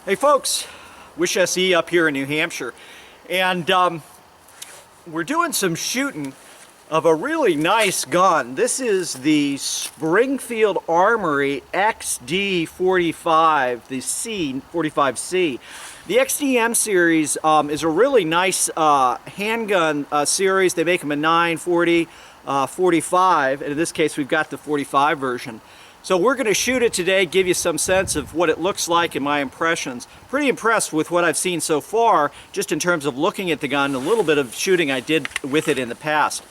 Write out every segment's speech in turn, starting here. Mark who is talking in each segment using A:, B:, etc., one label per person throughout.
A: Hey folks, Wish SE up here in New Hampshire, and we're doing some shooting of a really nice gun. This is the Springfield Armory XD45, the C45C. The XDM series is a really nice handgun series. They make them in 9, 40, 45, and in this case we've got the 45 version. So we're going to shoot it today, give you some sense of what it looks like and my impressions. Pretty impressed with what I've seen so far, just in terms of looking at the gun, a little bit of shooting I did with it in the past.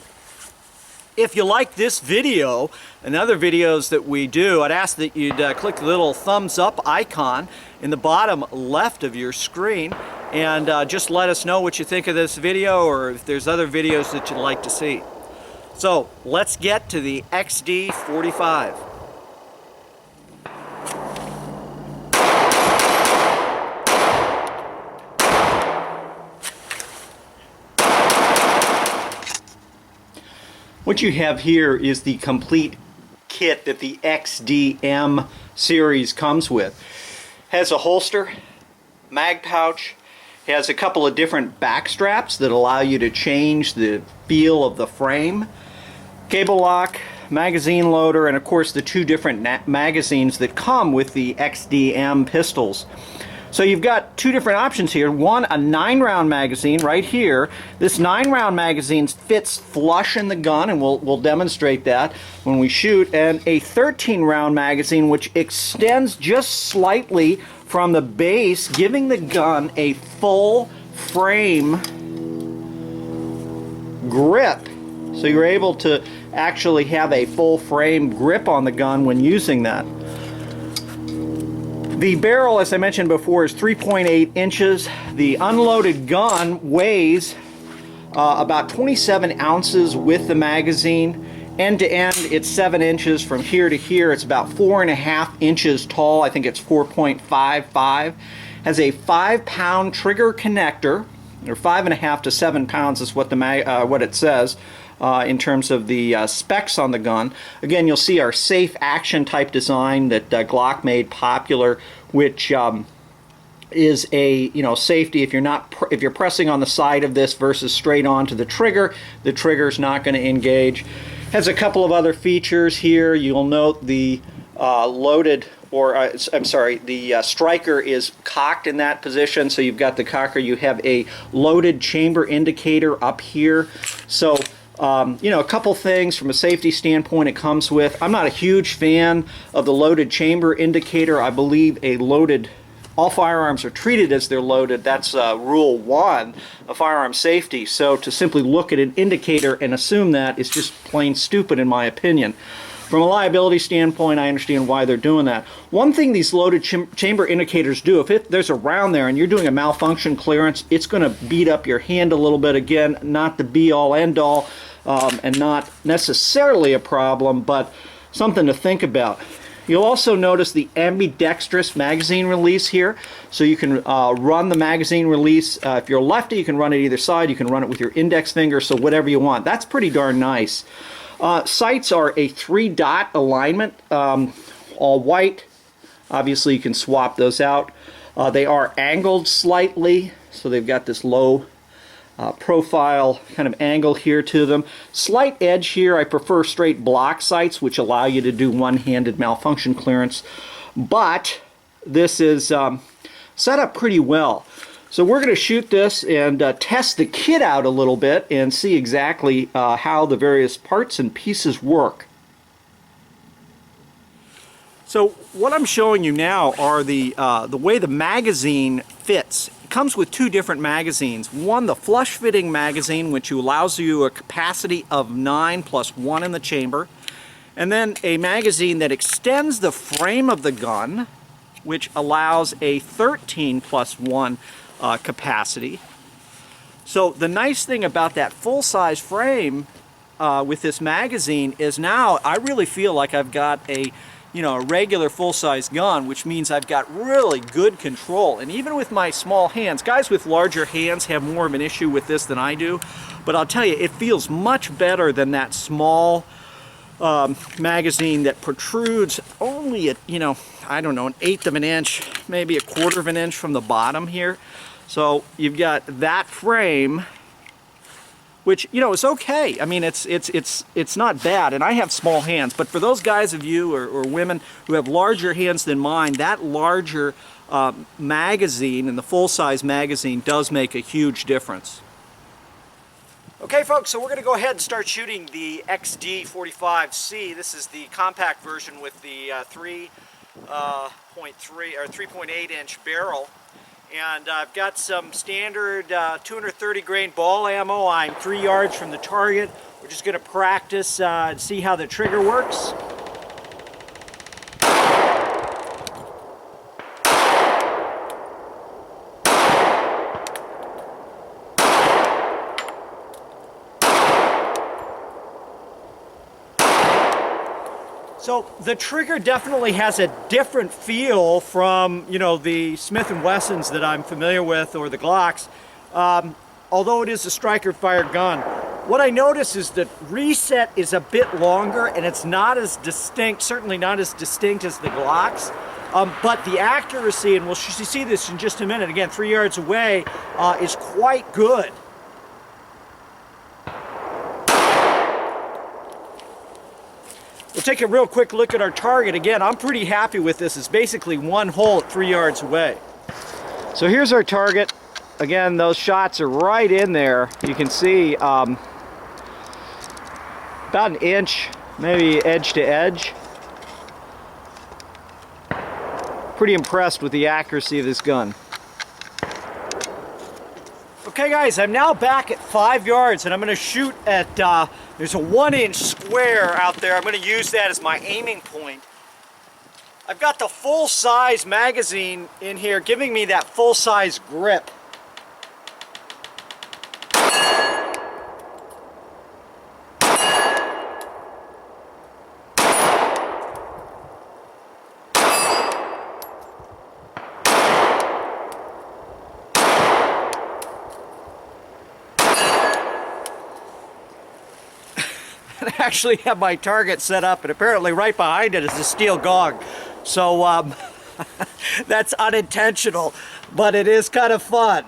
A: If you like this video and other videos that we do, I'd ask that you'd click the little thumbs up icon in the bottom left of your screen and just let us know what you think of this video or if there's other videos that you'd like to see. So let's get to the XD45. What you have here is the complete kit that the XDM series comes with. Has a holster, mag pouch, has a couple of different back straps that allow you to change the feel of the frame, cable lock, magazine loader, and of course the two different magazines that come with the XDM pistols. So you've got two different options here. One, a 9-round magazine right here. This 9-round magazine fits flush in the gun, and we'll demonstrate that when we shoot. And a 13-round magazine which extends just slightly from the base, giving the gun a full frame grip. So you're able to actually have a full frame grip on the gun when using that. The barrel, as I mentioned before, is 3.8 inches. The unloaded gun weighs about 27 ounces with the magazine. End to end, it's 7 inches. From here to here, it's about 4.5 inches tall. I think it's 4.55. Has a 5-pound trigger connector, or 5.5 to 7 pounds is what what it says. In terms of the specs on the gun. Again, you'll see our safe action type design that Glock made popular, which is a safety. If you're pressing on the side of this versus straight onto the trigger's not going to engage. Has a couple of other features here. You'll note the the striker is cocked in that position, so you've got the cocker. You have a loaded chamber indicator up here. So a couple things from a safety standpoint it comes with. I'm not a huge fan of the loaded chamber indicator. I believe all firearms are treated as they're loaded. That's rule 1 of firearm safety. So to simply look at an indicator and assume that is just plain stupid in my opinion. From a liability standpoint, I understand why they're doing that. One thing these loaded chamber indicators do, if there's a round there and you're doing a malfunction clearance, it's going to beat up your hand a little bit. Again, not the be-all, end-all, and not necessarily a problem, but something to think about. You'll also notice the ambidextrous magazine release here. So you can run the magazine release. If you're a lefty, you can run it either side. You can run it with your index finger, so whatever you want. That's pretty darn nice. Sights are a 3-dot alignment, all white. Obviously you can swap those out. They are angled slightly, so they've got this low profile kind of angle here to them. Slight edge here. I prefer straight block sights, which allow you to do one-handed malfunction clearance, but this is set up pretty well. So we're going to shoot this and test the kit out a little bit and see exactly how the various parts and pieces work. So what I'm showing you now are the way the magazine fits. It comes with two different magazines. One, the flush-fitting magazine, which allows you a capacity of 9 plus 1 in the chamber, and then a magazine that extends the frame of the gun, which allows a 13 plus 1 capacity. So the nice thing about that full-size frame with this magazine is now I really feel like I've got a regular full-size gun, which means I've got really good control. And even with my small hands, guys with larger hands have more of an issue with this than I do, but I'll tell you, it feels much better than that small magazine that protrudes only at, I don't know, 1/8 of an inch, maybe 1/4 of an inch from the bottom here. So you've got that frame, which, you know, is okay. I mean, it's not bad, and I have small hands, but for those guys of you or women who have larger hands than mine, that larger magazine and the full-size magazine does make a huge difference. Okay folks, so we're going to go ahead and start shooting the XD45C. This is the compact version with the 3.3 or 3.8 inch barrel. And I've got some standard 230 grain ball ammo. I'm 3 yards from the target. We're just going to practice and see how the trigger works. So the trigger definitely has a different feel from, you know, the Smith & Wessons that I'm familiar with, or the Glocks, although it is a striker-fired gun. What I notice is that reset is a bit longer, and it's not as distinct, certainly not as distinct as the Glocks, but the accuracy, and we'll see this in just a minute, again, 3 yards away, is quite good. We'll take a real quick look at our target. Again, I'm pretty happy with this. It's basically one hole at 3 yards away. So here's our target. Again, those shots are right in there. You can see about an inch, maybe edge to edge. Pretty impressed with the accuracy of this gun. Okay guys, I'm now back at 5 yards, and I'm going to shoot at, there's a 1-inch square out there. I'm going to use that as my aiming point. I've got the full-size magazine in here giving me that full-size grip. I actually have my target set up, and apparently right behind it is a steel gong. So that's unintentional, but it is kind of fun.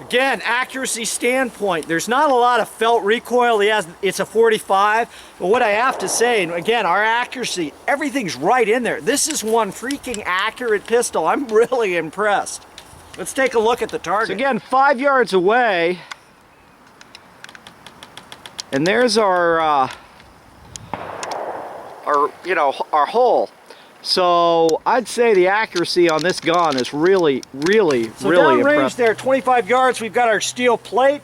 A: Again, accuracy standpoint, there's not a lot of felt recoil. It's a 45, but what I have to say, and again, our accuracy, everything's right in there. This is one freaking accurate pistol. I'm really impressed. Let's take a look at the target. So again, 5 yards away, and there's our hole. So I'd say the accuracy on this gun is really impressive. So downrange there, 25 yards, we've got our steel plate.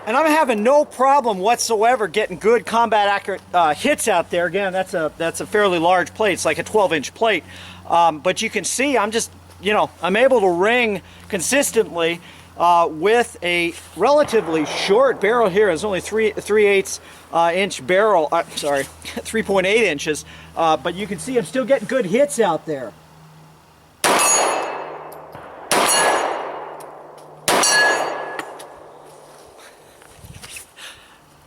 A: And I'm having no problem whatsoever getting good combat accurate hits out there. Again, that's a fairly large plate. It's like a 12-inch plate. But you can see I'm just, I'm able to ring consistently with a relatively short barrel here. It's only 3/8 inch barrel. Sorry, 3.8 inches. But you can see I'm still getting good hits out there.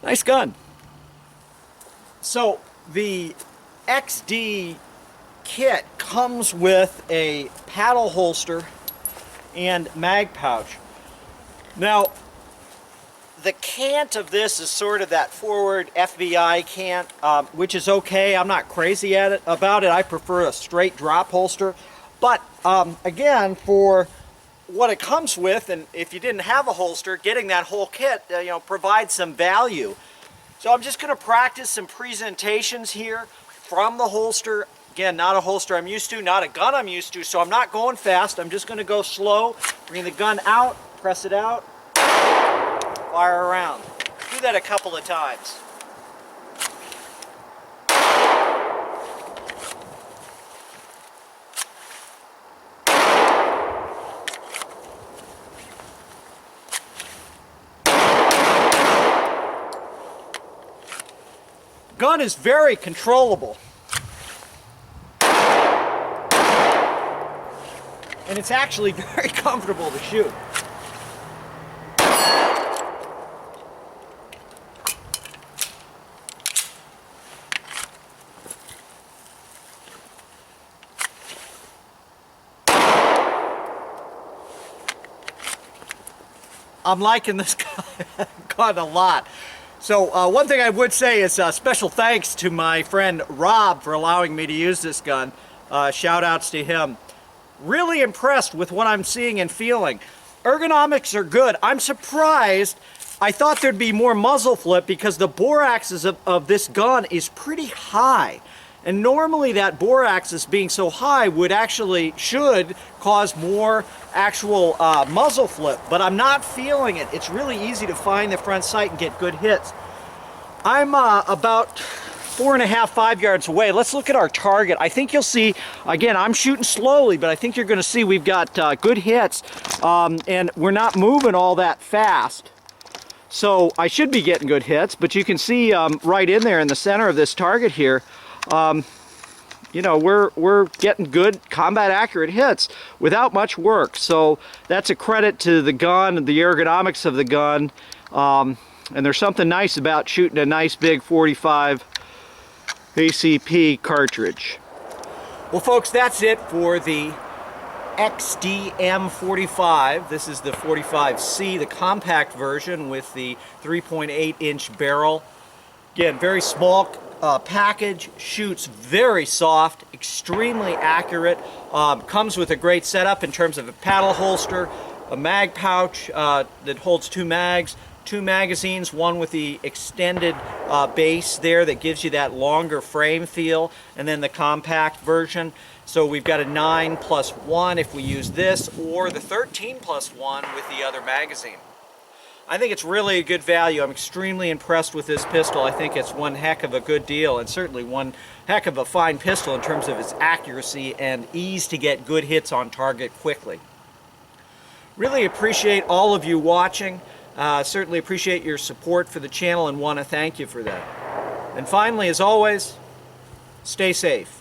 A: Nice gun. So the XD kit comes with a paddle holster and mag pouch. Now, the cant of this is sort of that forward FBI cant, which is okay. I'm not crazy about it. I prefer a straight drop holster. But again, for what it comes with, and if you didn't have a holster, getting that whole kit, provides some value. So I'm just going to practice some presentations here from the holster. Again, not a holster I'm used to, not a gun I'm used to, so I'm not going fast. I'm just going to go slow, bring the gun out, press it out, fire around. Do that a couple of times. gun is very controllable. And it's actually very comfortable to shoot. I'm liking this gun a lot. So one thing I would say is special thanks to my friend Rob for allowing me to use this gun. Shout outs to him. Really impressed with what I'm seeing and feeling. Ergonomics are good. I'm surprised. I thought there'd be more muzzle flip because the bore axis of this gun is pretty high. And normally that bore axis being so high should cause more actual muzzle flip, but I'm not feeling it. It's really easy to find the front sight and get good hits. I'm about 4.5, 5 yards away. Let's look at our target. I think you'll see, again, I'm shooting slowly, but I think you're gonna see we've got good hits, and we're not moving all that fast. So I should be getting good hits, but you can see right in there in the center of this target here, you know, we're getting good combat accurate hits without much work. So that's a credit to the gun and the ergonomics of the gun. And there's something nice about shooting a nice big 45 ACP cartridge. Well folks, that's it for the XDM 45. This is the 45C, the compact version with the 3.8-inch barrel. Again, very small package, shoots very soft, extremely accurate, comes with a great setup in terms of a paddle holster, a mag pouch that holds 2 mags, 2 magazines, one with the extended base there that gives you that longer frame feel, and then the compact version. So we've got a 9+1 if we use this, or the 13+1 with the other magazine. I think it's really a good value. I'm extremely impressed with this pistol. I think it's one heck of a good deal, and certainly one heck of a fine pistol in terms of its accuracy and ease to get good hits on target quickly. Really appreciate all of you watching. Certainly appreciate your support for the channel and want to thank you for that. And finally, as always, stay safe.